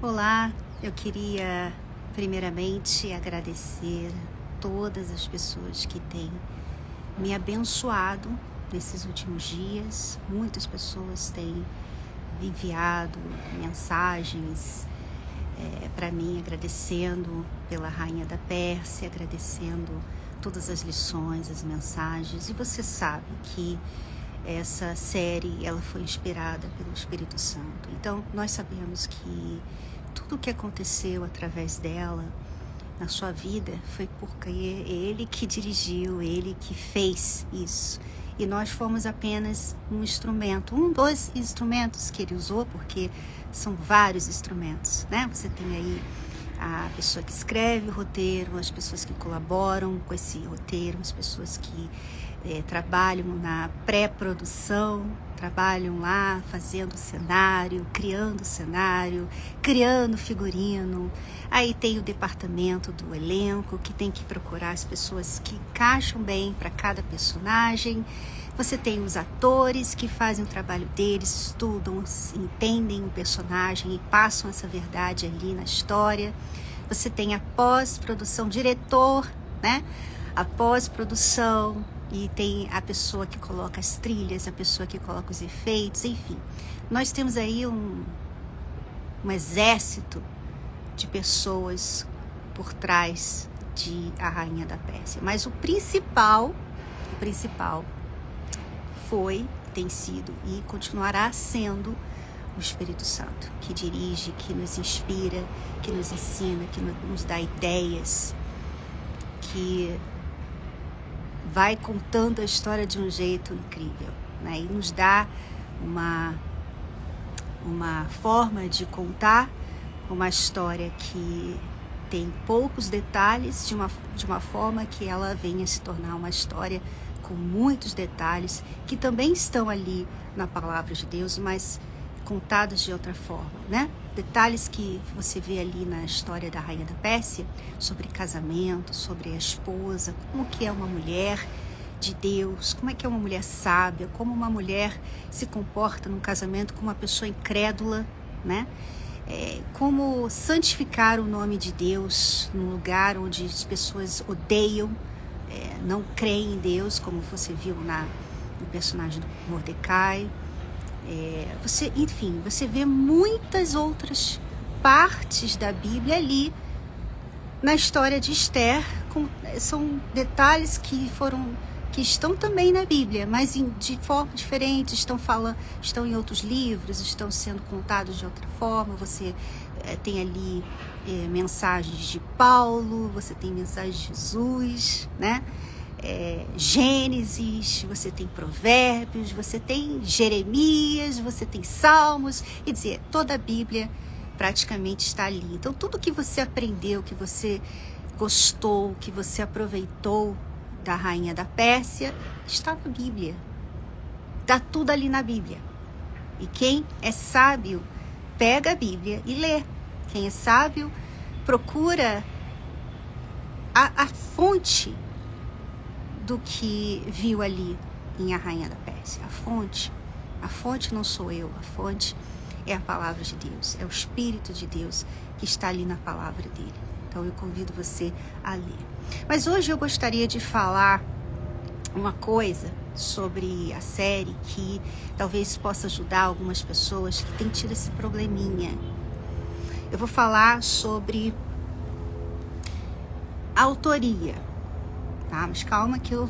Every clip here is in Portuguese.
Olá, eu queria primeiramente agradecer todas as pessoas que têm me abençoado nesses últimos dias. Muitas pessoas têm enviado mensagens para mim, agradecendo pela Rainha da Pérsia, agradecendo todas as lições, as mensagens. E você sabe que essa série ela foi inspirada pelo Espírito Santo. Então, nós sabemos que tudo o que aconteceu através dela na sua vida foi porque ele que dirigiu, ele que fez isso. E nós fomos apenas um instrumento, um dos instrumentos que ele usou, porque são vários instrumentos, né? Você tem aí a pessoa que escreve o roteiro, as pessoas que colaboram com esse roteiro, as pessoas que trabalham na pré-produção, trabalham lá fazendo cenário, criando figurino. Aí tem o departamento do elenco, que tem que procurar as pessoas que encaixam bem para cada personagem. Você tem os atores que fazem o trabalho deles, estudam, entendem o personagem e passam essa verdade ali na história. Você tem a pós-produção, diretor, né? A pós-produção, e tem a pessoa que coloca as trilhas, a pessoa que coloca os efeitos, enfim. Nós temos aí um exército de pessoas por trás de A Rainha da Pérsia. Mas o principal foi, tem sido e continuará sendo o Espírito Santo, que dirige, que nos inspira, que nos ensina, que nos dá ideias, que vai contando a história de um jeito incrível, né? E nos dá uma forma de contar uma história que tem poucos detalhes, de uma forma que ela venha se tornar uma história com muitos detalhes, que também estão ali na palavra de Deus, mas contados de outra forma, né? Detalhes que você vê ali na história da Rainha da Pérsia, sobre casamento, sobre a esposa, como que é uma mulher de Deus, como é que é uma mulher sábia, como uma mulher se comporta no casamento com uma pessoa incrédula, né? Como santificar o nome de Deus num lugar onde as pessoas odeiam, não creem em Deus, como você viu no personagem do Mordecai. Você vê muitas outras partes da Bíblia ali na história de Esther, são detalhes que estão também na Bíblia, mas de forma diferente, estão em outros livros, estão sendo contados de outra forma. Você tem ali mensagens de Paulo, você tem mensagens de Jesus, né? Gênesis, você tem Provérbios, você tem Jeremias, você tem Salmos, quer dizer, toda a Bíblia praticamente está ali. Então, tudo que você aprendeu, que você gostou, que você aproveitou da Rainha da Pérsia, está na Bíblia. Está tudo ali na Bíblia. E quem é sábio, pega a Bíblia e lê. Quem é sábio, procura a fonte do que viu ali em A Rainha da Pérsia. A fonte não sou eu, a fonte é a palavra de Deus, é o Espírito de Deus que está ali na palavra dele. Então eu convido você a ler. Mas hoje eu gostaria de falar uma coisa sobre a série que talvez possa ajudar algumas pessoas que têm tido esse probleminha. Eu vou falar sobre autoria. Tá? Mas calma que eu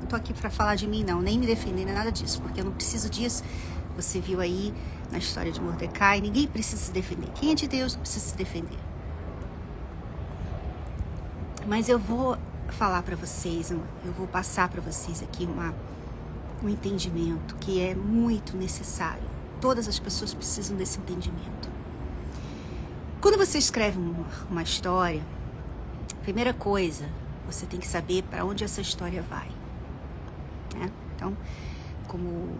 tô aqui para falar de mim não, nem me defender, nem nada disso, porque eu não preciso disso. Você viu aí na história de Mordecai, ninguém precisa se defender. Quem é de Deus não precisa se defender. Mas eu vou falar para vocês, eu vou passar para vocês aqui um entendimento que é muito necessário. Todas as pessoas precisam desse entendimento. Quando você escreve uma história, primeira coisa, você tem que saber para onde essa história vai, né? Então, como,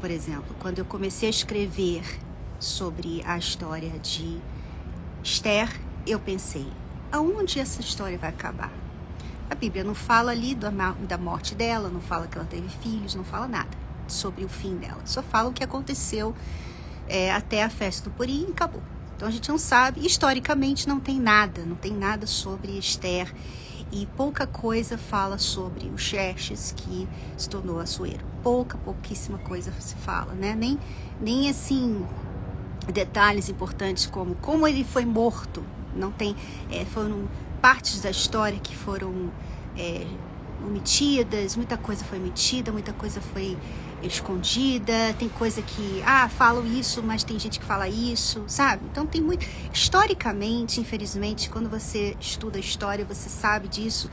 por exemplo, quando eu comecei a escrever sobre a história de Esther, eu pensei, aonde essa história vai acabar? A Bíblia não fala ali da morte dela, não fala que ela teve filhos, não fala nada sobre o fim dela. Só fala o que aconteceu até a festa do Purim e acabou. Então a gente não sabe, historicamente não tem nada sobre Esther, e pouquíssima coisa sobre o Xerxes que se tornou Assuero. Pouquíssima coisa se fala, né? Nem assim detalhes importantes como ele foi morto. Não tem, foram partes da história que foram omitidas, muita coisa foi omitida, muita coisa foi escondida, tem coisa que, falam isso, mas tem gente que fala isso, sabe? Então tem muito, historicamente, infelizmente, quando você estuda a história, você sabe disso,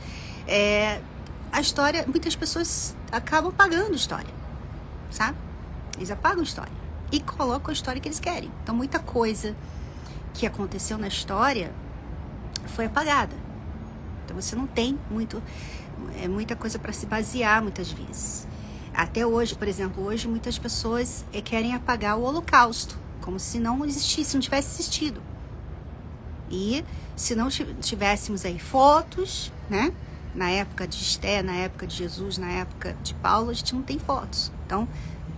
a história, muitas pessoas acabam apagando a história, sabe? Eles apagam a história e colocam a história que eles querem. Então muita coisa que aconteceu na história foi apagada. Então você não tem muita coisa para se basear muitas vezes. Até hoje, por exemplo, hoje muitas pessoas querem apagar o Holocausto, como se não existisse, não tivesse existido. E se não tivéssemos aí fotos, né? Na época de Esther, na época de Jesus, na época de Paulo, a gente não tem fotos. Então,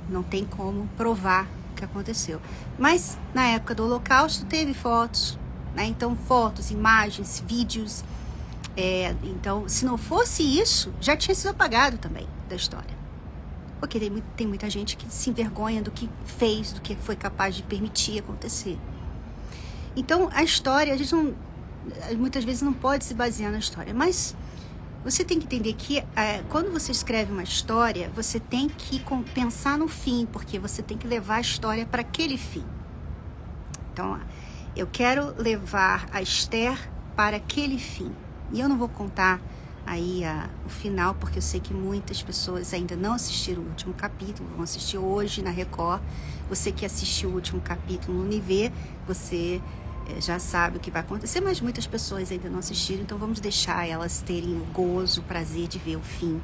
não tem como provar o que aconteceu. Mas, na época do Holocausto, teve fotos, né? Então, fotos, imagens, vídeos. Então, se não fosse isso, já tinha sido apagado também da história. Porque tem muita gente que se envergonha do que fez, do que foi capaz de permitir acontecer. Então, a história, a gente muitas vezes não pode se basear na história. Mas você tem que entender que quando você escreve uma história, você tem que pensar no fim, porque você tem que levar a história para aquele fim. Então, eu quero levar a Esther para aquele fim. E eu não vou contar aí o final, porque eu sei que muitas pessoas ainda não assistiram o último capítulo, vão assistir hoje na Record. Você que assistiu o último capítulo no Univer, você já sabe o que vai acontecer, mas muitas pessoas ainda não assistiram, então vamos deixar elas terem o gozo, o prazer de ver o fim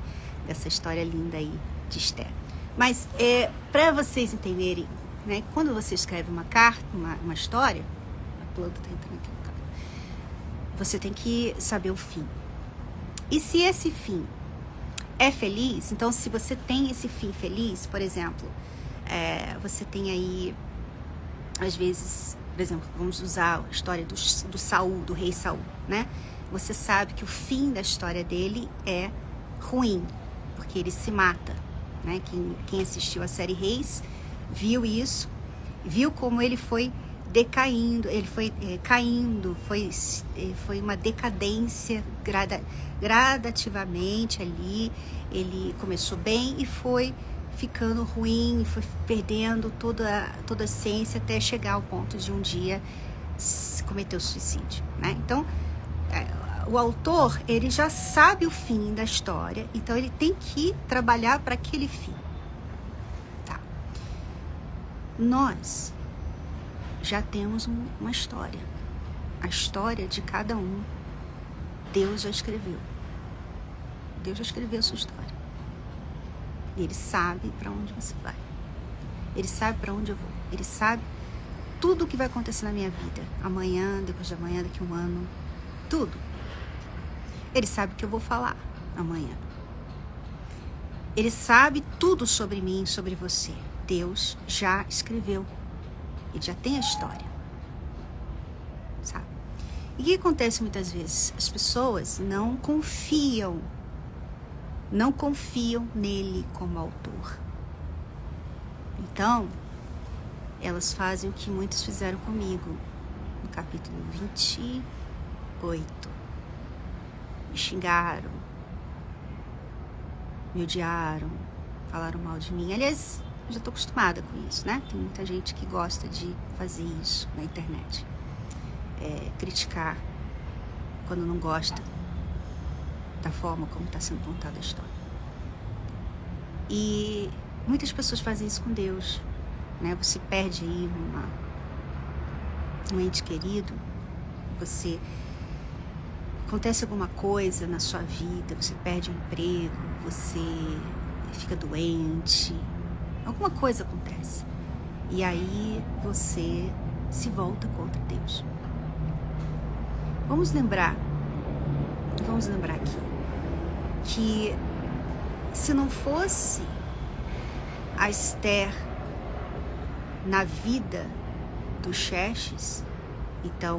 dessa história linda aí de Esther. Mas para vocês entenderem, né, quando você escreve uma carta, uma história, a planta está entrando aqui, você tem que saber o fim. E se esse fim é feliz, então se você tem esse fim feliz, por exemplo, você tem aí, às vezes, por exemplo, vamos usar a história do Saul, do rei Saul, né? Você sabe que o fim da história dele é ruim, porque ele se mata, né? Quem assistiu a série Reis viu isso, viu como ele foi decaindo, ele foi caindo, foi uma decadência gradativamente ali. Ele começou bem e foi ficando ruim, foi perdendo toda a essência até chegar ao ponto de um dia cometer o suicídio, né? Então, o autor, ele já sabe o fim da história, então ele tem que trabalhar para aquele fim. Tá. Nós já temos uma história. A história de cada um, Deus já escreveu. Deus já escreveu a sua história. Ele sabe para onde você vai. Ele sabe para onde eu vou. Ele sabe tudo o que vai acontecer na minha vida. Amanhã, depois de amanhã, daqui a um ano. Tudo. Ele sabe o que eu vou falar amanhã. Ele sabe tudo sobre mim, sobre você. Deus já escreveu. Ele já tem a história, sabe? E o que acontece muitas vezes? As pessoas não confiam nele como autor. Então, elas fazem o que muitos fizeram comigo, no capítulo 28. Me xingaram, me odiaram, falaram mal de mim. Aliás, já estou acostumada com isso, né? Tem muita gente que gosta de fazer isso na internet. Criticar quando não gosta da forma como está sendo contada a história. E muitas pessoas fazem isso com Deus, né? Você perde aí um ente querido, acontece alguma coisa na sua vida, você perde um emprego, você fica doente, alguma coisa acontece. E aí você se volta contra Deus. Vamos lembrar aqui que se não fosse a Esther na vida do Xerxes, Então,